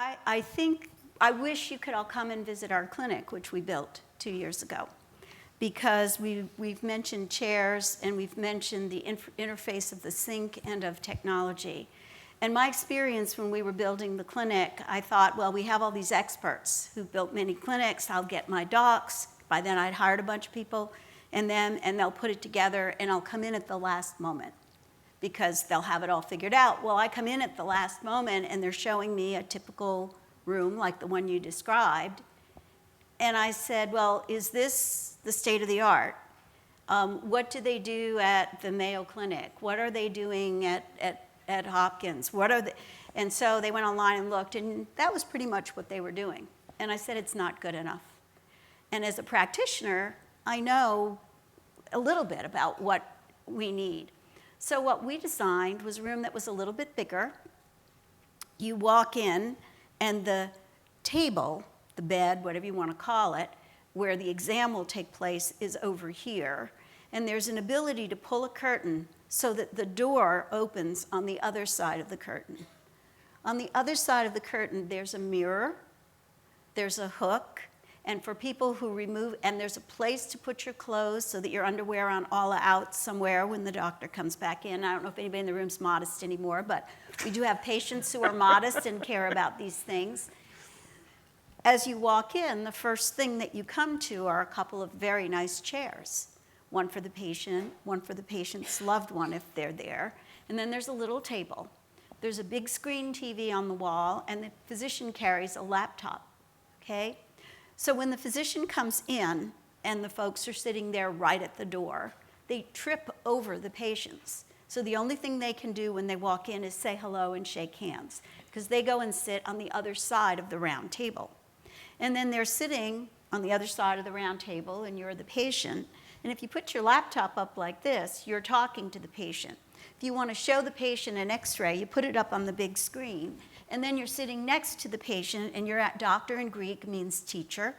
I think, I wish you could all come and visit our clinic, which we built 2 years ago, because we've mentioned chairs and we've mentioned the interface of the sink and of technology. And my experience when we were building the clinic, I thought, well, we have all these experts who've built many clinics. I'll get my docs. By then I'd hired a bunch of people, and they'll put it together, and I'll come in at the last moment because they'll have it all figured out. Well, I come in at the last moment, and they're showing me a typical room like the one you described. And I said, well, is this the state of the art? What do they do at the Mayo Clinic? What are they doing at Hopkins? What are they? And so they went online and looked, and that was pretty much what they were doing. And I said, it's not good enough. And as a practitioner, I know a little bit about what we need. So what we designed was a room that was a little bit bigger. You walk in, and the table, the bed, whatever you want to call it, where the exam will take place is over here. And there's an ability to pull a curtain so that the door opens on the other side of the curtain. On the other side of the curtain, there's a mirror, there's a hook, and for people who remove, and there's a place to put your clothes so that your underwear on all out somewhere when the doctor comes back in. I don't know if anybody in the room's modest anymore, but we do have patients who are modest and care about these things. As you walk in, the first thing that you come to are a couple of very nice chairs. One for the patient, one for the patient's loved one if they're there. And then there's a little table. There's a big screen TV on the wall, and the physician carries a laptop, okay? So when the physician comes in and the folks are sitting there right at the door, they trip over the patients. So the only thing they can do when they walk in is say hello and shake hands, because they go and sit on the other side of the round table. And then they're sitting on the other side of the round table, and you're the patient. And if you put your laptop up like this, you're talking to the patient. If you want to show the patient an x-ray, you put it up on the big screen. And then you're sitting next to the patient, and you're at doctor in Greek means teacher.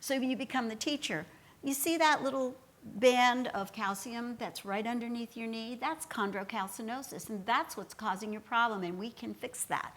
So you become the teacher. You see that little band of calcium that's right underneath your knee? That's chondrocalcinosis, and that's what's causing your problem, and we can fix that.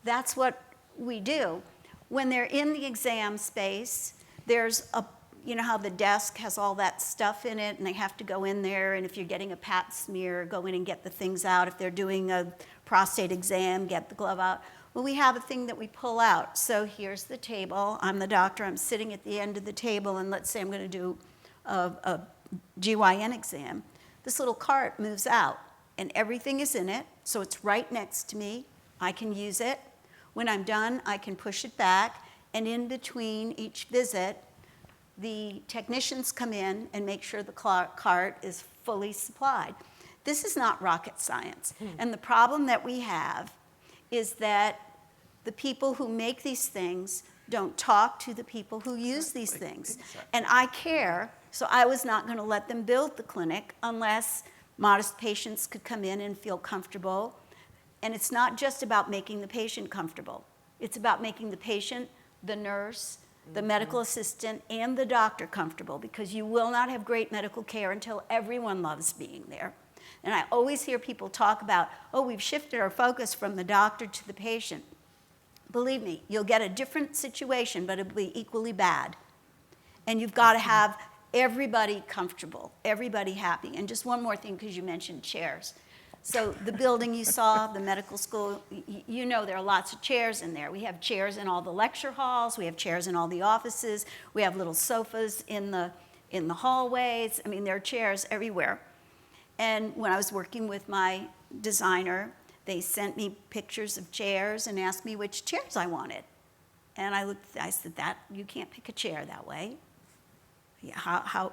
That's what we do. When they're in the exam space, there's a, you know how the desk has all that stuff in it, and they have to go in there, and if you're getting a pap smear, go in and get the things out. If they're doing a prostate exam, get the glove out. Well, we have a thing that we pull out. So here's the table. I'm the doctor. I'm sitting at the end of the table, and let's say I'm going to do a GYN exam. This little cart moves out, and everything is in it, so it's right next to me. I can use it. When I'm done, I can push it back, and in between each visit, the technicians come in and make sure the cart is fully supplied. This is not rocket science. And the problem that we have is that the people who make these things don't talk to the people who use these things. Exactly. And I care, so I was not going to let them build the clinic unless modest patients could come in and feel comfortable. And it's not just about making the patient comfortable. It's about making the patient, the nurse, the medical assistant, and the doctor comfortable, because you will not have great medical care until everyone loves being there. And I always hear people talk about, oh, we've shifted our focus from the doctor to the patient. Believe me, you'll get a different situation, but it'll be equally bad. And you've got to have everybody comfortable, everybody happy. And just one more thing, because you mentioned chairs. So the building you saw, the medical school, you know there are lots of chairs in there. We have chairs in all the lecture halls. We have chairs in all the offices. We have little sofas in the hallways. I mean, there are chairs everywhere. And when I was working with my designer, they sent me pictures of chairs and asked me which chairs I wanted. And I said, you can't pick a chair that way. Yeah,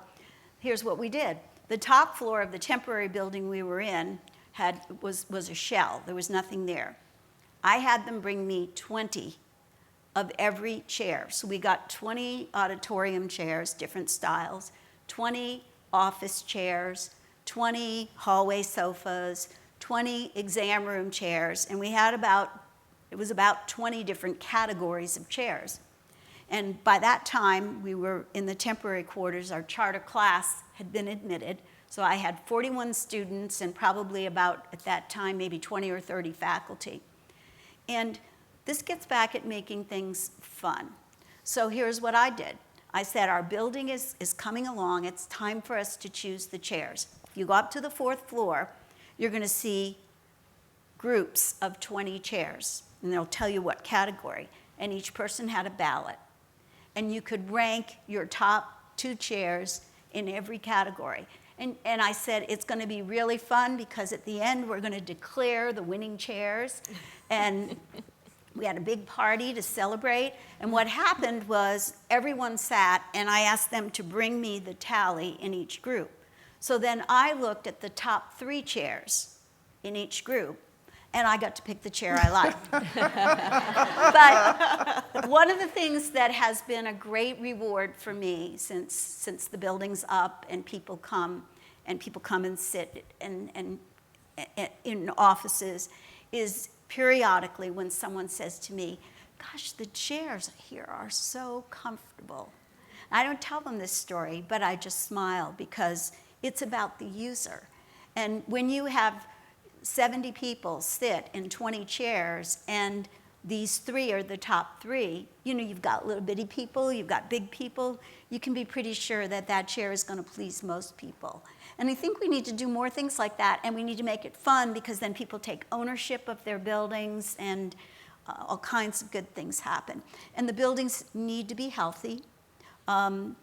here's what we did. The top floor of the temporary building we were in was a shell. There was nothing there. I had them bring me 20 of every chair. So we got 20 auditorium chairs, different styles, 20 office chairs, 20 hallway sofas, 20 exam room chairs, and we had it was about 20 different categories of chairs. And by that time, we were in the temporary quarters. Our charter class had been admitted. So I had 41 students and probably about, at that time, maybe 20 or 30 faculty. And this gets back at making things fun. So here's what I did. I said, our building is coming along. It's time for us to choose the chairs. If you go up to the 4th floor, you're going to see groups of 20 chairs, and they'll tell you what category. And each person had a ballot. And you could rank your top 2 chairs in every category. And I said, it's going to be really fun because at the end, we're going to declare the winning chairs. And we had a big party to celebrate. And what happened was everyone sat, and I asked them to bring me the tally in each group. So then I looked at the top 3 chairs in each group, and I got to pick the chair I liked. But one of the things that has been a great reward for me since the building's up and people come and sit in offices is periodically when someone says to me, gosh, the chairs here are so comfortable. I don't tell them this story, but I just smile because it's about the user. And when you have 70 people sit in 20 chairs, and these 3 are the top 3. You know, you've got little bitty people, you've got big people. You can be pretty sure that that chair is going to please most people. And I think we need to do more things like that, and we need to make it fun because then people take ownership of their buildings, and all kinds of good things happen. And the buildings need to be healthy.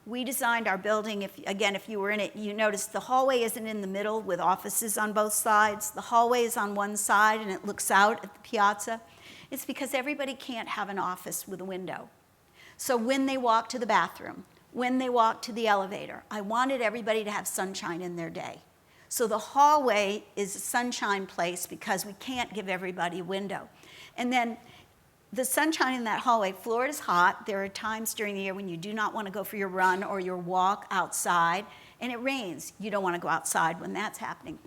We designed our building, if you were in it, you noticed the hallway isn't in the middle with offices on both sides. The hallway is on one side and it looks out at the piazza. It's because everybody can't have an office with a window. So when they walk to the bathroom, when they walk to the elevator, I wanted everybody to have sunshine in their day. So the hallway is a sunshine place because we can't give everybody a window. And then the sunshine in that hallway, Florida's hot. There are times during the year when you do not want to go for your run or your walk outside, and it rains. You don't want to go outside when that's happening.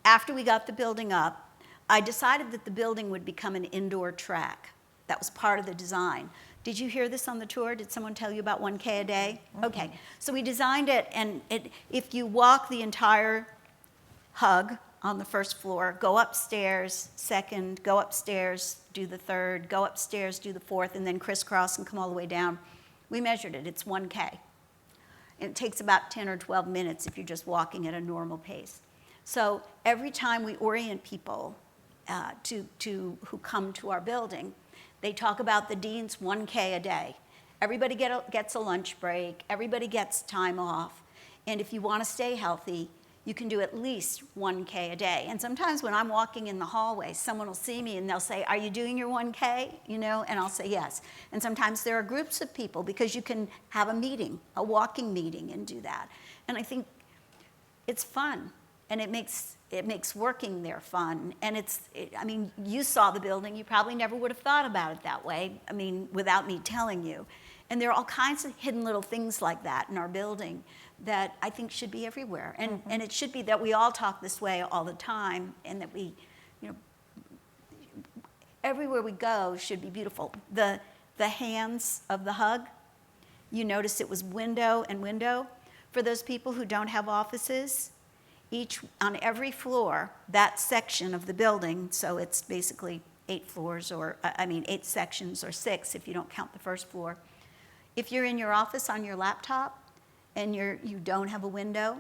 After we got the building up, I decided that the building would become an indoor track. That was part of the design. Did you hear this on the tour? Did someone tell you about 1K a day? Okay, so we designed it, and if you walk the entire hug on the 1st floor, go upstairs, 2nd, go upstairs, do the 3rd, go upstairs, do the 4th, and then crisscross and come all the way down. We measured it, it's 1K. And it takes about 10 or 12 minutes if you're just walking at a normal pace. So every time we orient people who come to our building, they talk about the Dean's 1K a day. Everybody gets a lunch break, everybody gets time off, and if you want to stay healthy, you can do at least 1K a day. And sometimes when I'm walking in the hallway, someone will see me and they'll say, are you doing your 1K? You know, and I'll say yes. And sometimes there are groups of people because you can have a meeting, a walking meeting, and do that. And I think it's fun, and it makes working there fun. And I mean, you saw the building, you probably never would have thought about it that way, I mean, without me telling you. And there are all kinds of hidden little things like that in our building that I think should be everywhere. And it should be that we all talk this way all the time, and that we, you know, everywhere we go should be beautiful. The hands of the hug, you notice it was window and window. For those people who don't have offices, on every floor, that section of the building, so it's basically 8 floors, or 8 sections, or 6 if you don't count the 1st floor. If you're in your office on your laptop and you don't have a window,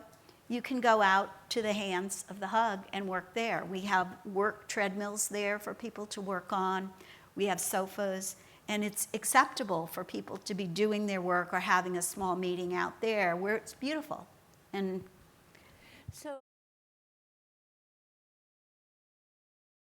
you can go out to the hands of the hug and work there. We have work treadmills there for people to work on. We have sofas, and it's acceptable for people to be doing their work or having a small meeting out there where it's beautiful. And so